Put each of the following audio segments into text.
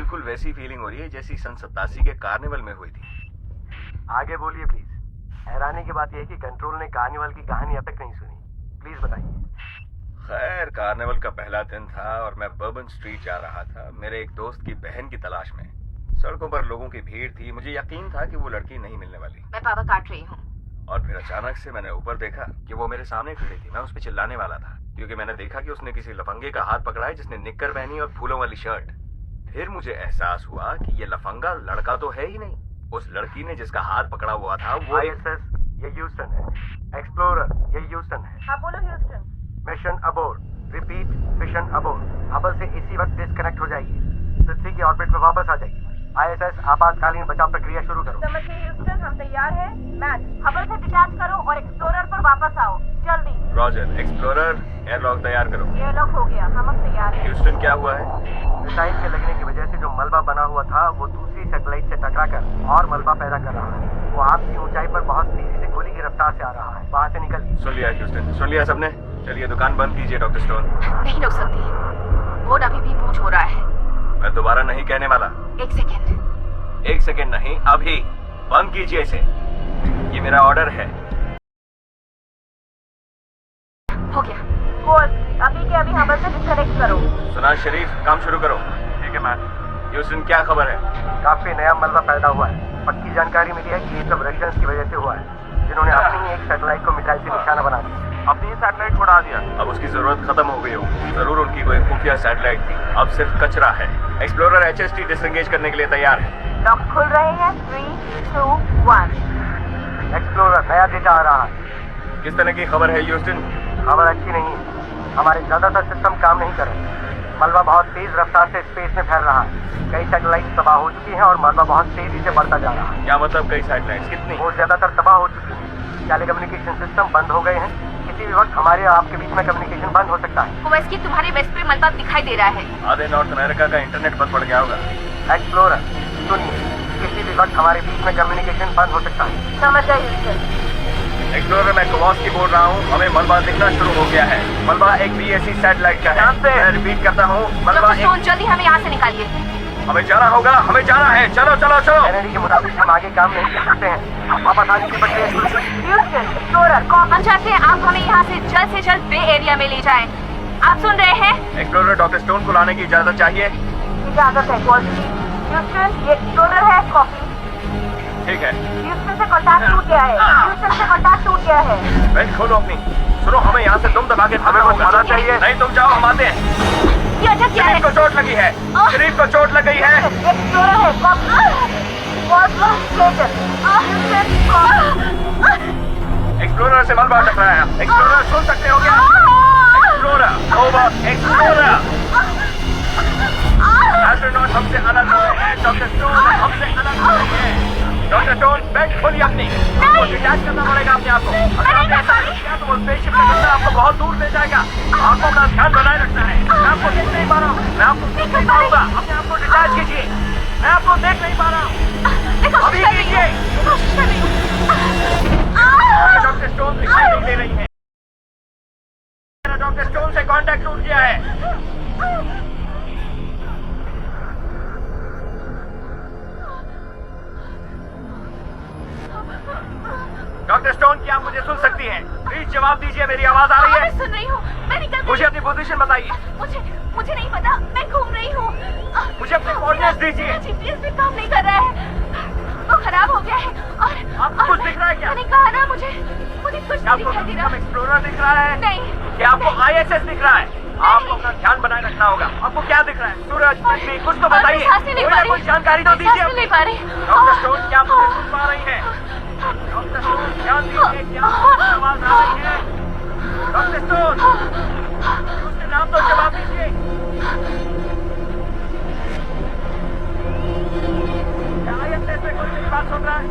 बिल्कुल वैसी फीलिंग हो रही है जैसी सन 87 के कार्निवल में हुई थी। आगे बोलिए प्लीज। हैरानी की बात यह है कि कंट्रोल ने कार्निवल की कहानी अब तक नहीं सुनी। प्लीज बताइए। खैर, कार्निवल का पहला दिन था और मैं बर्बन स्ट्रीट जा रहा था मेरे एक दोस्त की बहन की तलाश में। सड़कों पर लोगों की भीड़ थी। मुझे यकीन था कि वो लड़की नहीं मिलने वाली। मैं पापा काट रही हूँ। और फिर अचानक से मैंने ऊपर देखा कि वो मेरे सामने खड़ी थी। मैं उस पर चिल्लाने वाला था क्योंकि मैंने देखा कि उसने किसी लफंगे का हाथ पकड़ा है जिसने निक्कर पहनी और फूलों वाली शर्ट। फिर मुझे एहसास हुआ कि ये लफंगा लड़का तो है ही नहीं। उस लड़की ने जिसका हाथ पकड़ा हुआ था वो ISS, ये ह्यूस्टन है। एक्सप्लोरर, ये ह्यूस्टन है। हाँ बोलो Houston. Mission abort. Repeat, mission abort. Hubble से इसी वक्त डिस्कनेक्ट हो जाइए। पृथ्वी की ऑर्बिट में वापस आ जाइए। ISS, आपातकालीन बचाव प्रक्रिया शुरू करो। समझ गए ह्यूस्टन, हम तैयार हैं। मैट, हबल से डिटैच करो और एक्सप्लोरर पर वापस आओ जल्दी। रॉजर। एक्सप्लोरर, एयरलॉक तैयार करो। एयरलॉक हो गया, हम अब तैयार हैं। ह्यूस्टन, क्या हुआ है? मिसाइल के लगने की वजह से जो मलबा बना हुआ था वो दूसरी सैटेलाइट से टकराकर और मलबा पैदा कर रहा है। वो आपकी ऊंचाई पर बहुत तेजी से गोली की रफ्तार से आ रहा है। वहाँ से निकलिए। सुन लिया ह्यूस्टन, सुन लिया सबने। चलिए दुकान बंद कीजिए डॉक्टर स्टोन। नहीं रुक सकती, मोड अभी भी बूझ हो रहा है। मैं दोबारा नहीं कहने वाला। एक सेकेंड। एक सेकेंड नहीं, अभी बंद कीजिए इसे। ये मेरा ऑर्डर है। हो गया। कोल, अभी के अभी हबल से डिस्कनेक्ट करो। सुनाज शरीफ, काम शुरू करो। ठीक है मैम। ह्यूस्टन, क्या खबर है? काफी नया मलबा पैदा हुआ है। पक्की जानकारी मिली है कि ये सब रशियंस की वजह से हुआ है, जिन्होंने अपनी ही एक सैटेलाइट को मिसाइल से निशाना बना दिया। अपनी सैटेलाइट को उड़ा दिया। अब उसकी जरूरत खत्म हो गई हो। जरूर उनकी कोई खुफिया सैटेलाइट थी। अब सिर्फ कचरा है। एक्सप्लोरर HST डिसएंगेज करने के लिए तैयार है। लॉक खुल रहे हैं। 3, 2, 1। एक्सप्लोरर, नया डेटा आ रहा है। किस तरह की खबर है ह्यूस्टन? खबर अच्छी नहीं है। हमारे ज्यादातर सिस्टम काम नहीं कर रहे। मलबा बहुत तेज रफ्तार से स्पेस में फैल रहा है। कई सैटेलाइट तबाह हो चुकी हैं और मलबा बहुत तेजी से बढ़ता जा रहा है। क्या मतलब कई सैटेलाइट? कितनी? वो ज्यादातर तबाह हो चुकी हैं। टेलीकम्युनिकेशन सिस्टम बंद हो गए हैं। किसी भी वक्त हमारे और आपके बीच में कम्युनिकेशन बंद हो सकता है। ओवैस की तुम्हारे वेस्ट पे मलबा दिखाई दे रहा है। आधे नॉर्थ अमेरिका का इंटरनेट बंद पड़ गया होगा। एक्सप्लोरर, सुनिए, किसी भी वक्त हमारे बीच में कम्युनिकेशन बंद हो सकता है। समझ गए ह्यूस्टन। एक्सप्लोरर, मैं कवास्की बोल रहा हूँ। हमें मलबा दिखना शुरू हो गया है। मलबा एक BSE सैटेलाइट का है। मैं रिपीट करता हूँ, मलबा डॉक्टर जल्दी हमें यहाँ से निकालिए। हमें जाना होगा, हमें जाना है। चलो चलो चलो। कैनेडी के मुताबिक हम आगे काम नहीं कर सकते हैं। आप वापस आने की प्रक्रिया शुरू करें। ह्यूस्टन, एक्सप्लोरर को हम चाहते हैं आप हमें यहाँ से जल्द बे एरिया में ले जाएं। आप सुन रहे हैं? एक्सप्लोरर, डॉक्टर स्टोन को लाने की इजाजत चाहिए। इजाजत है। कॉल ह्यूस्टन, ये एक्सप्लोरर है। कॉपी। ठीक है। ह्यूस्टन से कांटेक्ट टूट गया है। ह्यूस्टन से कांटेक्ट टूट गया है। बेंच खोलो अपनी। सुनो, हमें यहाँ से तुम दबा के हमें कुछ मदद चाहिए। नहीं, तुम जाओ, हम आते हैं। ये अटक गया है। शरीफ को चोट लगी है। शरीफ को चोट लग गई है। एक्सप्लोरर है। कॉपी। एक्सप्लोरर से मलबा टकराया। एक्सप्लोरर सुन सकते हो क्या? Explorer, over. एक्सप्लोरर, एस्ट्रोनॉट हमसे अलग हो गए हैं। डॉक्टर स्टोन हमसे अलग हो गए हैं। डॉक्टर स्टोन, बेड खोलिए अपनी। आपको डिटैच करना पड़ेगा अपने आप को। अगर आपने ऐसा नहीं किया तो वो स्पेसशिप में चलना आपको बहुत दूर ले जाएगा। आपको अपना ध्यान बनाए रखना है। मैं आपको देख नहीं पा रहा हूँ। मैं आपको देख नहीं पाऊंगा। अपने आप को डिटैच कीजिए। मैं आपको देख नहीं पा रहा हूँ। अभी कीजिए। डॉक्टर स्टोन दिखाई नहीं दे रही है। डॉक्टर स्टोन से कांटेक्ट टूट गया है। डॉक्टर स्टोन, क्या आप मुझे सुन सकती हैं? प्लीज जवाब दीजिए। मेरी आवाज आ रही है? मैं सुन रही हूँ। मैं निकल गई। मुझे अपनी पोजीशन बताइए। मुझे नहीं पता। मैं घूम रही हूँ। मुझे अपने कोऑर्डिनेट्स दीजिए। GPS भी काम नहीं कर रहा है। वो खराब हो गया है। और आपको कुछ दिख रहा है क्या? मैंने कहा ना, मुझे कुछ नहीं दिखाई दे रहा। एक्सप्लोरर दिख रहा है? नहीं। क्या आपको ISS दिख रहा है? आपको अपना ध्यान बनाए रखना होगा। आपको क्या दिख रहा है? सूरज, पृथ्वी, कुछ तो बताइए। कोई जानकारी तो दीजिए। नहीं पा रही। डॉक्टर स्टोन, क्या आप मुझे सुन पा रही हैं? डॉक्टर स्टोन, ध्यान दीजिए। क्या आवाज आ रही है? डॉक्टर स्टोन, उसके नाम तो जवाब दीजिए। क्या ISS में कोई मेरी बात सुन रहा है?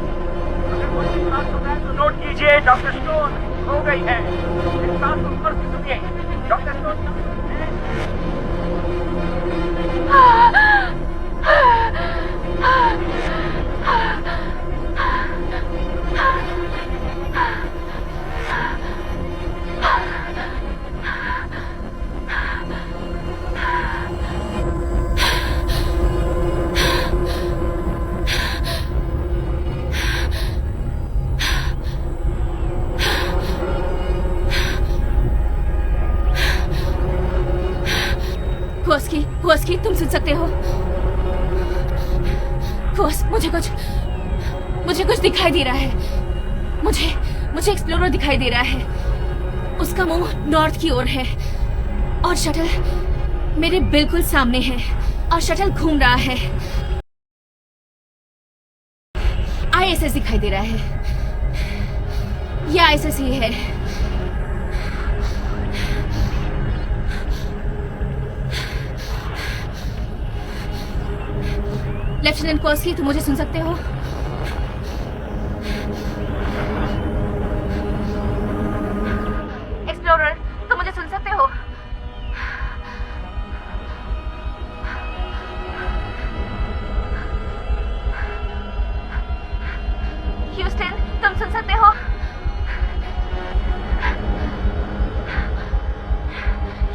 अगर कोई मेरी बात सुन रहा है तो नोट कीजिए। डॉक्टर स्टोन हो गई है। इस बात को ऊपर से सुनिए। डॉक्टर स्टोन निकोल्स्की, तुम सुन सकते हो? बॉस, मुझे कुछ दिखाई दे रहा है। मुझे एक्सप्लोरर दिखाई दे रहा है। उसका मुंह नॉर्थ की ओर है और शटल मेरे बिल्कुल सामने है और शटल घूम रहा है। ISS दिखाई दे रहा है। ये ISS ही है। लेफ्टिनेंट कोस्की, तुम मुझे सुन सकते हो? एक्सप्लोरर, तुम मुझे सुन सकते हो? ह्यूस्टन, तुम सुन सकते हो?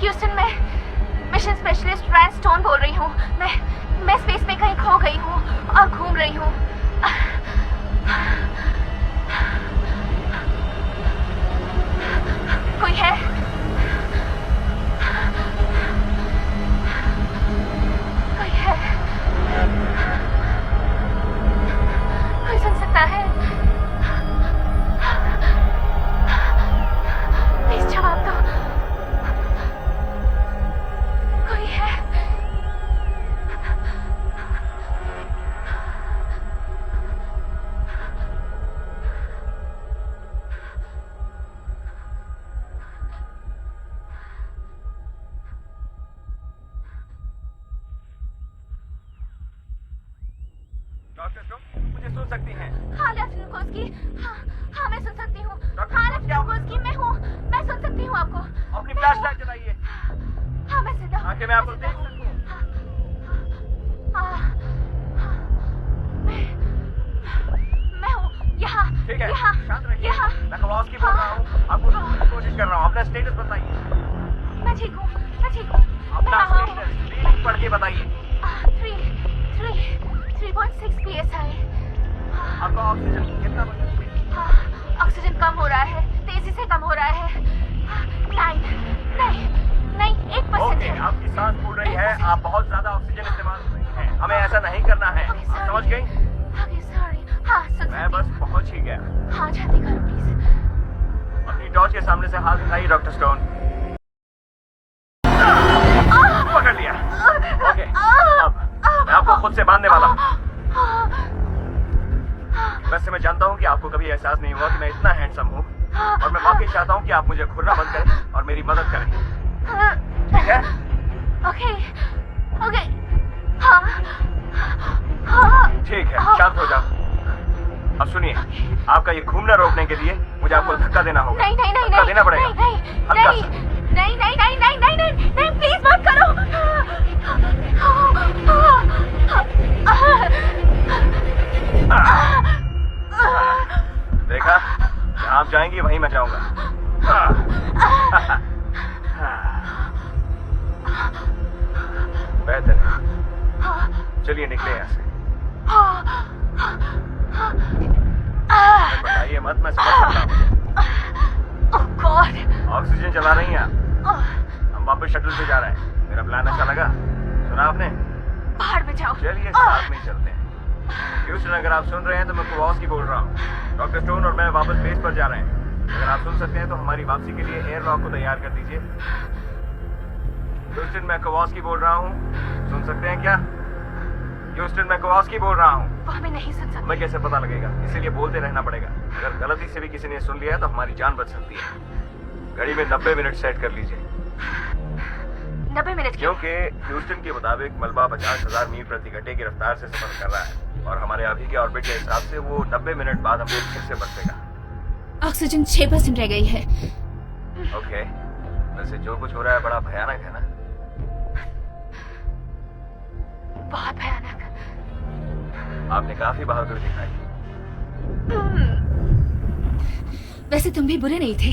ह्यूस्टन, मैं मिशन स्पेशलिस्ट रैन स्टोन बोल रही हूँ। मैं स्पेस में कहीं खो गई हूँ और घूम रही हूँ। कोई है? कोई है? कोई सुन सकता है? प्लीज जवाब दो। कोई है? डॉक्टर स्टोन, मुझे सुन सकती हैं? हाँ लेफ्टिनेंट कोस्की, हाँ मैं सुन सकती हूँ। डॉक्टर, हाँ क्या लेफ्टिनेंट कोस्की, मैं सुन सकती हूँ आपको। अपनी फ्लैशलाइट जलाइए हाँ मैं जिंदा हूँ। ताकि मैं आपको देख सकूं। मैं हूँ यहाँ। ठीक है, यहाँ, शांत रहिए। यहाँ। मैं कवास्की बोल रहा हूँ। आपको ढूंढने की कोशिश कर रहा हूँ। अपना स्टेटस बताइए। मैं ठीक हूँ। मैं अपना यहाँ हूँ। स्टेटस रीडिंग पढ़ के बताइए। 3.6 PSI। आपका ऑक्सीजन कितना बचा? ऑक्सीजन कम हो रहा है, तेजी से कम हो रहा है। 1%। ओके, आपकी सांस फूल रही है। आप बहुत ज्यादा ऑक्सीजन इस्तेमाल कर रही हैं। हमें ऐसा नहीं करना है। आप समझ गई? सॉरी। हाँ सुन मैं बस पहुंच ही गया। हाँ जल्दी करो प्लीज। अपनी टॉर्च के सामने से हाथ उठाइए डॉक्टर स्टोन। पकड़ लिया। ओके, अब मैं आपको खुद से बांधने वाला हूँ। वैसे मैं जानता हूँ कि आपको कभी एहसास नहीं हुआ कि मैं इतना हैंडसम हूँ, और मैं वाकई चाहता हूँ कि आप मुझे घूरना बंद करें और मेरी मदद करें। ठीक है? ओके। हाँ। ठीक है, शांत हो जाओ। अब सुनिए, आपका ये घूमना रोकने के लिए मुझे आपको धक्का देना होगा। नहीं, धक्का देना पड़ेगा। हल्का सा। नहीं, प्लीज मत करो। देखा, जहाँ आप जाएंगी वहीं मैं जाऊंगा। बेहतर है। चलिए निकले यहाँ से। बताइए मत, मैं समझ सकता हूँ। ऑक्सीजन चला रही हैं आप। हम वापस शटल से जा रहे हैं। मेरा प्लान अच्छा लगा? सुना आपने? बाहर में जाओ। चलिए साथ में ही चलते हैं। ह्यूस्टन, अगर आप सुन रहे हैं तो मैं कवास्की बोल रहा हूँ। डॉक्टर स्टोन और मैं वापस बेस पर जा रहे हैं। अगर आप सुन सकते हैं तो हमारी वापसी के लिए एयर लॉक को तैयार कर दीजिए। ह्यूस्टन, मैं कवास्की बोल रहा हूँ। सुन सकते हैं क्या? ह्यूस्टन, मैं कवास्की बोल रहा हूँ। वो हमें नहीं सुन सकते। हमें कैसे पता लगेगा? इसीलिए बोलते रहना पड़ेगा। अगर गलती से भी किसी ने सुन लिया तो हमारी जान बच सकती है। घड़ी में 90 मिनट सेट कर लीजिए। 90 मिनट क्योंकि ह्यूस्टन के मुताबिक मलबा 50,000 मील प्रति घंटे की रफ्तार से सफर कर रहा है, और हमारे अभी के ऑर्बिट के हिसाब से वो 90 मिनट बाद हमें फिर से बरसेगा। ऑक्सीजन 6% रह गई है। ओके, वैसे जो कुछ हो रहा है बड़ा भयानक है ना? बहुत भयानक। आपने काफी बहादुरी दिखाई। वैसे तुम भी बुरे नहीं थे।